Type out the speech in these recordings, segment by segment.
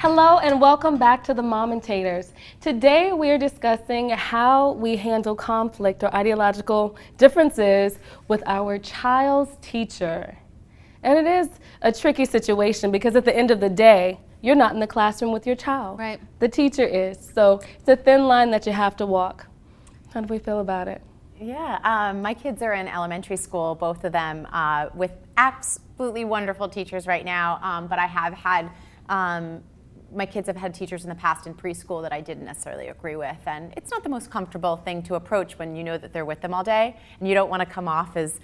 Hello and welcome back to the Mommentators. Today we are discussing how we handle conflict or ideological differences with our child's teacher. And it is a tricky situation because at the end of the day, you're not in the classroom with your child. Right. The teacher is. So it's a thin line that you have to walk. How do we feel about it? Yeah, my kids are in elementary school, both of them, with absolutely wonderful teachers right now. But I have had, my kids have had teachers in the past in preschool that I didn't necessarily agree with. And it's not the most comfortable thing to approach when you know that they're with them all day. And you don't want to come off as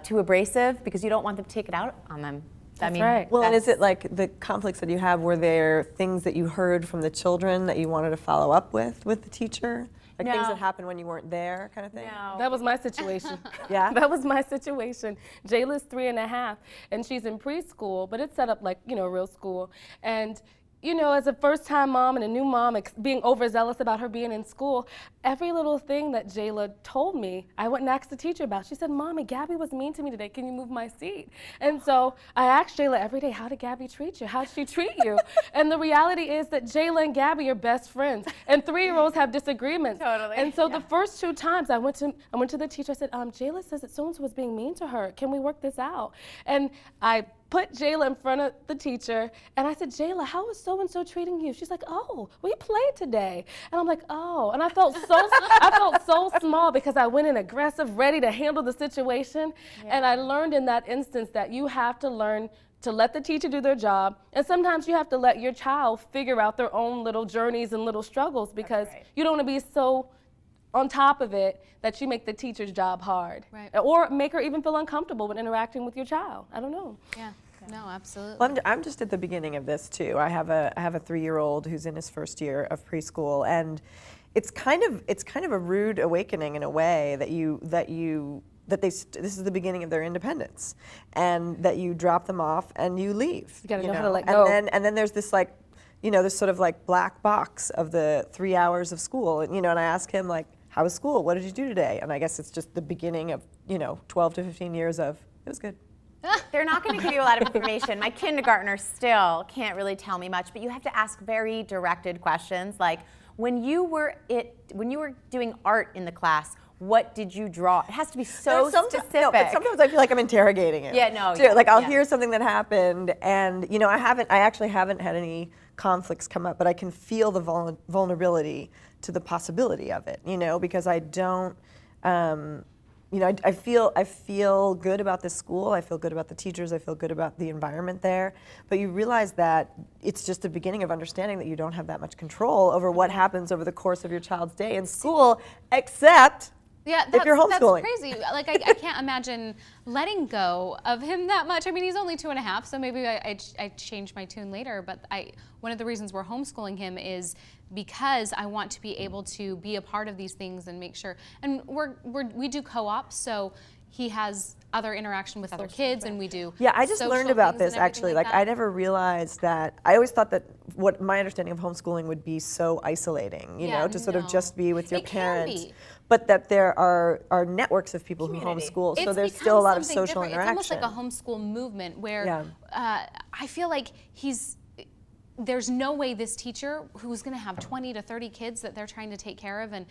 too abrasive because you don't want them to take it out on them. That's right. Well, and is it like the conflicts that you have, were there things that you heard from the children that you wanted to follow up with the teacher? Like No. things that happened when you weren't there kind of thing? No. That was my situation. Yeah? That was my situation. Jayla's 3.5, and she's in preschool, but it's set up like, real school. And, as a first-time mom and a new mom, being overzealous about her being in school, every little thing that Jayla told me, I went and asked the teacher about. She said, "Mommy, Gabby was mean to me today. Can you move my seat?" And so I asked Jayla every day, "How did Gabby treat you? How did she treat you?" And the reality is that Jayla and Gabby are best friends, and 3-year-olds have disagreements. Totally. And so the first 2 times I went to the teacher, I said, Jayla says that so-and-so was being mean to her. Can we work this out? And I put Jayla in front of the teacher, and I said, "Jayla, how is so-and-so treating you?" She's like, "Oh, we played today." And I'm like, "Oh," and I felt so small because I went in aggressive, ready to handle the situation. Yeah. And I learned in that instance that you have to learn to let the teacher do their job, and sometimes you have to let your child figure out their own little journeys and little struggles because you don't want to be so on top of it that you make the teacher's job hard. Right. Or make her even feel uncomfortable when interacting with your child. I don't know. Yeah. No, absolutely. Well, I'm just at the beginning of this too. I have a 3-year-old who's in his first year of preschool, and it's kind of a rude awakening in a way this is the beginning of their independence, and that you drop them off and you leave. You gotta know how to let go. And then there's this this sort of like black box of the 3 hours of school, and I ask him like, "How was school? What did you do today?" And I guess it's just the beginning of 12 to 15 years of it was good. They're not going to give you a lot of information. My kindergartner still can't really tell me much, but you have to ask very directed questions, like when you were doing art in the class, what did you draw? It has to be so specific. No, but sometimes I feel like I'm interrogating him. Yeah, no. Too. Yeah, like I'll yeah. hear something that happened, and I actually haven't had any conflicts come up, but I can feel the vulnerability to the possibility of it. Because I don't. I feel good about this school. I feel good about the teachers. I feel good about the environment there. But you realize that it's just the beginning of understanding that you don't have that much control over what happens over the course of your child's day in school, except if you're homeschooling. That's crazy. Like I can't imagine letting go of him that much. I mean, he's only 2.5, so maybe I change my tune later. But one of the reasons we're homeschooling him is because I want to be able to be a part of these things and make sure. And we do co-ops, so he has other interaction with other kids, and we do. Yeah, I just learned about this actually. Like I never realized that. I always thought that what my understanding of homeschooling would be so isolating, to sort of just be with your parents. But that there are networks of people who homeschool, so there's still a lot of social interaction. It's almost like a homeschool movement where I feel like there's no way this teacher who's going to have 20 to 30 kids that they're trying to take care of, and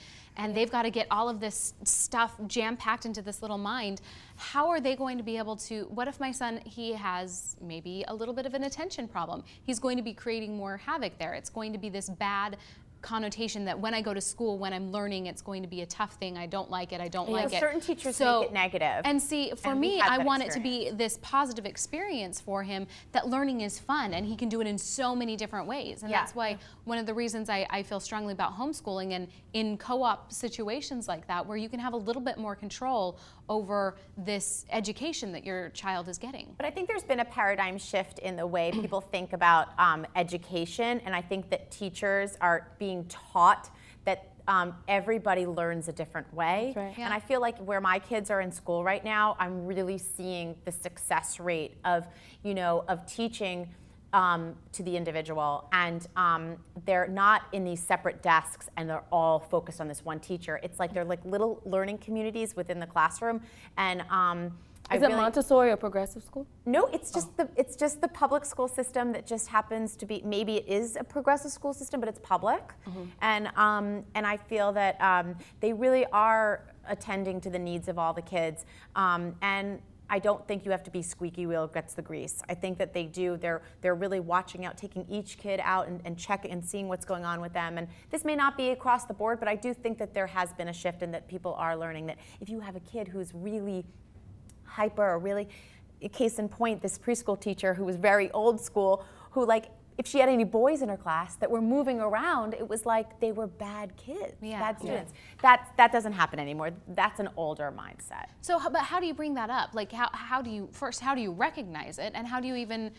they've got to get all of this stuff jam-packed into this little mind. How are they going to be able to, what if my son, he has maybe a little bit of an attention problem? He's going to be creating more havoc there. It's going to be this bad connotation that when I go to school, when I'm learning, it's going to be a tough thing. I don't like it. I don't like it. Certain teachers make it negative. And see, for me, I want it to be this positive experience for him, that learning is fun and he can do it in so many different ways. And that's why one of the reasons I feel strongly about homeschooling, and in co-op situations like that, where you can have a little bit more control over this education that your child is getting. But I think there's been a paradigm shift in the way people think about education, and I think that teachers are being taught that everybody learns a different way. Right. Yeah. And I feel like where my kids are in school right now, I'm really seeing the success rate of teaching to the individual, and they're not in these separate desks and they're all focused on this one teacher. It's like they're like little learning communities within the classroom, and Is it Montessori or progressive school? No, it's just the public school system that just happens to be, maybe it is a progressive school system, but it's public. And I feel that they really are attending to the needs of all the kids. And I don't think you have to be squeaky wheel gets the grease. I think that they do. They're really watching out, taking each kid out and checking and seeing what's going on with them. And this may not be across the board, but I do think that there has been a shift and that people are learning that if you have a kid who's really hyper or really, case in point, this preschool teacher who was very old school, who like, if she had any boys in her class that were moving around, it was like they were bad kids, bad students. That doesn't happen anymore. That's an older mindset. So, but how do you bring that up? Like, how do you recognize it, and how do you even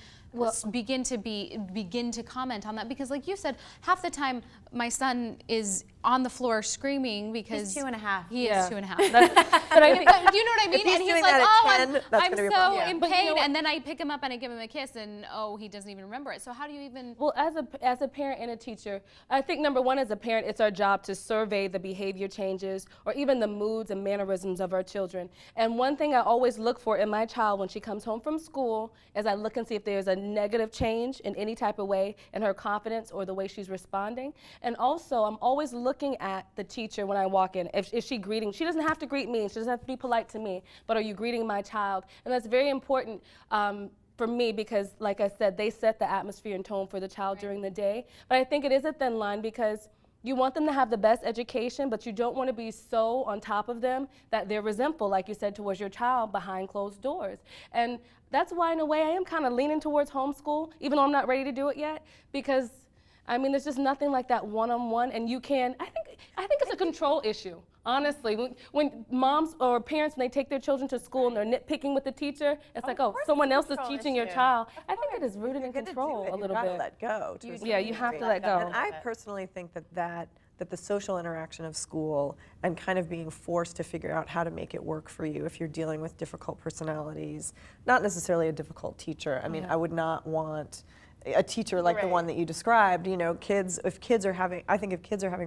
begin to comment on that? Because, like you said, half the time my son is on the floor screaming because he's 2.5. He is 2.5. But you know what I mean? And he's like, oh, I'm so in pain. And then I pick him up and I give him a kiss, and he doesn't even remember it. So how do you even? Well, as a parent and a teacher, I think number one, as a parent, it's our job to survey the behavior changes or even the moods and mannerisms of our children. And one thing I always look for in my child when she comes home from school is I look and see if there's a negative change in any type of way in her confidence or the way she's responding. And also, I'm always looking at the teacher when I walk in. If she greeting, she doesn't have to greet me, she doesn't have to be polite to me, but are you greeting my child? And that's very important for me because, like I said, they set the atmosphere and tone for the child during the day. But I think it is a thin line because you want them to have the best education, but you don't want to be so on top of them that they're resentful, like you said, towards your child behind closed doors. And that's why, in a way, I am kind of leaning towards homeschool, even though I'm not ready to do it yet, because I mean, there's just nothing like that one-on-one, and you can, I think it's a control issue, honestly. When moms or parents, when they take their children to school and they're nitpicking with the teacher, it's like, oh, someone else is teaching your child. I think it is rooted in control a little bit. You gotta let go. Yeah, you have to let go. And I personally think that the social interaction of school and kind of being forced to figure out how to make it work for you if you're dealing with difficult personalities, not necessarily a difficult teacher. I mean, I would not want a teacher like the one that you described. You know, if kids are having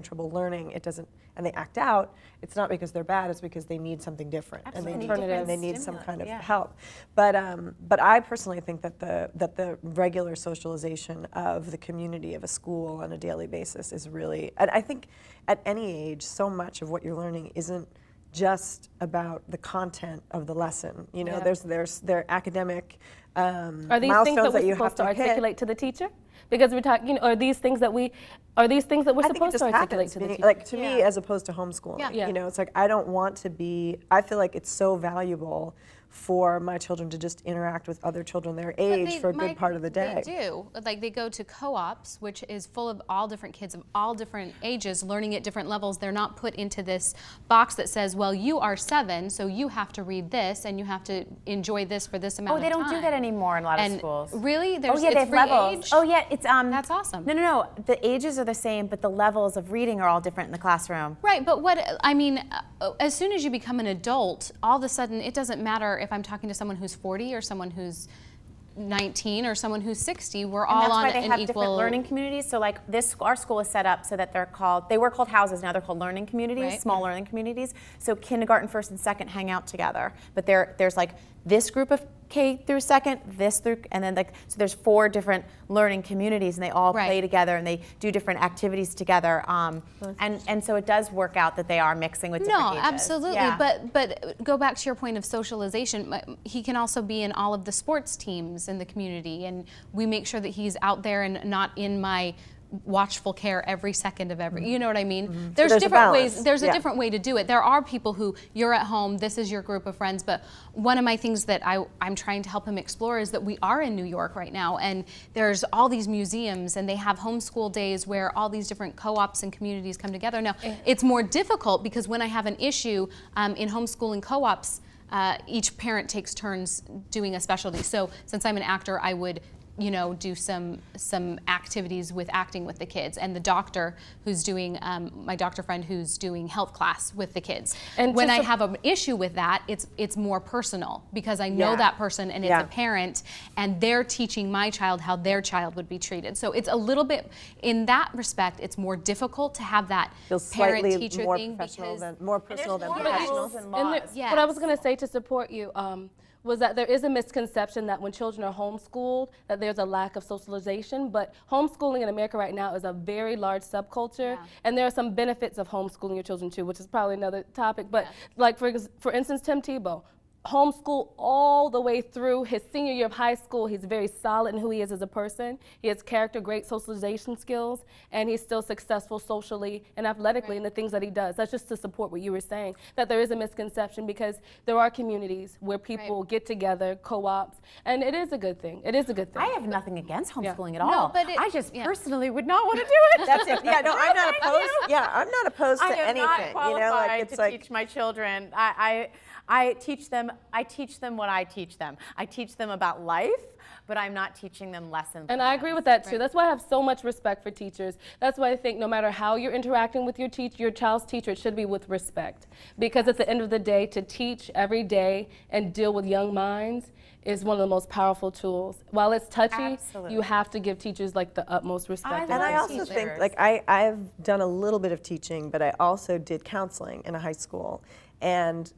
trouble learning, it doesn't, and they act out, it's not because they're bad, it's because they need something different. Absolutely. And they need some kind of help. But I personally think that the regular socialization of the community of a school on a daily basis is really, and I think at any age, so much of what you're learning isn't just about the content of the lesson. You know, their academic are these things that we're supposed to articulate to the teacher? Because we're talking, are these things that we're supposed to articulate to the teacher? Like to me, as opposed to homeschooling. You know, it's like I don't want to be. I feel like it's so valuable for my children to just interact with other children their age for a good part of the day. They do. Like they go to co-ops, which is full of all different kids of all different ages, learning at different levels. They're not put into this box that says, well, you are 7, so you have to read this and you have to enjoy this for this amount of time. Oh, they don't do that anymore in a lot of schools. Really? They have levels. Age? Oh yeah, it's That's awesome. No. The ages are the same, but the levels of reading are all different in the classroom. Right, but as soon as you become an adult, all of a sudden it doesn't matter if I'm talking to someone who's 40 or someone who's 19 or someone who's 60. We're all on an equal. That's why they have different learning communities. So like our school is set up so that they were called houses, now they're called learning communities, small learning communities. So kindergarten, first and second hang out together. But there's like this group of K through second, this through, and then so there's 4 different learning communities, and they all play together, and they do different activities together, and so it does work out that they are mixing with different ages. No, absolutely, but go back to your point of socialization. He can also be in all of the sports teams in the community, and we make sure that he's out there and not in my watchful care every second of every, you know what I mean? There's different ways, there's a different way to do it. There are people who, you're at home, this is your group of friends, but one of my things that I'm trying to help him explore is that we are in New York right now, and there's all these museums, and they have homeschool days where all these different co-ops and communities come together. Now, it's more difficult because when I have an issue in homeschooling co-ops, each parent takes turns doing a specialty. So since I'm an actor, I would do some activities with acting with the kids, and the doctor who's doing, my doctor friend who's doing health class with the kids. And when I have an issue with that, it's more personal because I know that person and it's a parent, and they're teaching my child how their child would be treated. So it's a little bit, in that respect, it's more difficult to have that parent-teacher thing more personal than professional. What I was going to say to support you, was that there is a misconception that when children are homeschooled, that there's a lack of socialization, but homeschooling in America right now is a very large subculture, and there are some benefits of homeschooling your children too, which is probably another topic, but like for instance, Tim Tebow, homeschool all the way through his senior year of high school. He's very solid in who he is as a person. He has character, great socialization skills, and he's still successful socially and athletically in the things that he does. That's just to support what you were saying, that there is a misconception because there are communities where people get together, co-ops, and it is a good thing. It is a good thing. I have nothing against homeschooling at all. No, but I just personally would not want to do it. That's it. Yeah, no, I'm not opposed. Yeah, I'm not opposed to I am anything. not qualified it's to teach my children. I teach them what I teach them. I teach them about life, but I'm not teaching them lessons. And I agree with that too. That's why I have so much respect for teachers. That's why I think no matter how you're interacting with your child's teacher, it should be with respect. Because at the end of the day, to teach every day and deal with young minds is one of the most powerful tools. While it's touchy, you have to give teachers like the utmost respect. And I also think, like, I've done a little bit of teaching, but I also did counseling in a high school. And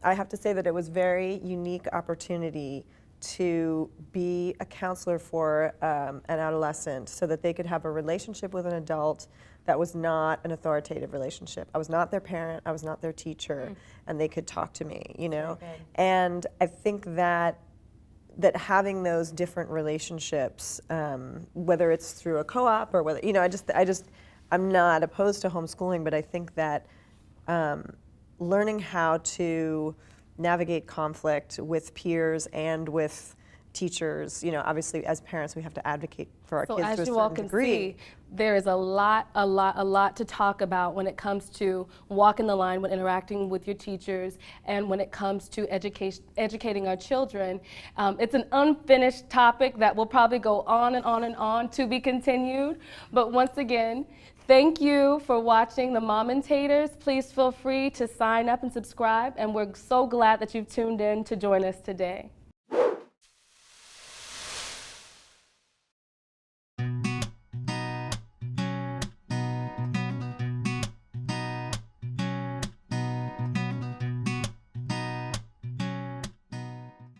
I have to say that it was a very unique opportunity to be a counselor for an adolescent so that they could have a relationship with an adult that was not an authoritative relationship. I was not their parent, I was not their teacher, and they could talk to me, you know? And I think that having those different relationships, whether it's through a co-op or whether, you know, I'm not opposed to homeschooling, but I think that learning how to navigate conflict with peers and with teachers, you know, obviously as parents we have to advocate for our kids to a certain degree. So as you all can see, there is a lot to talk about when it comes to walking the line when interacting with your teachers and when it comes to educating our children. It's an unfinished topic that will probably go on and on and on to be continued, but once again, thank you for watching the Mommentators. Please feel free to sign up and subscribe, and we're so glad that you've tuned in to join us today.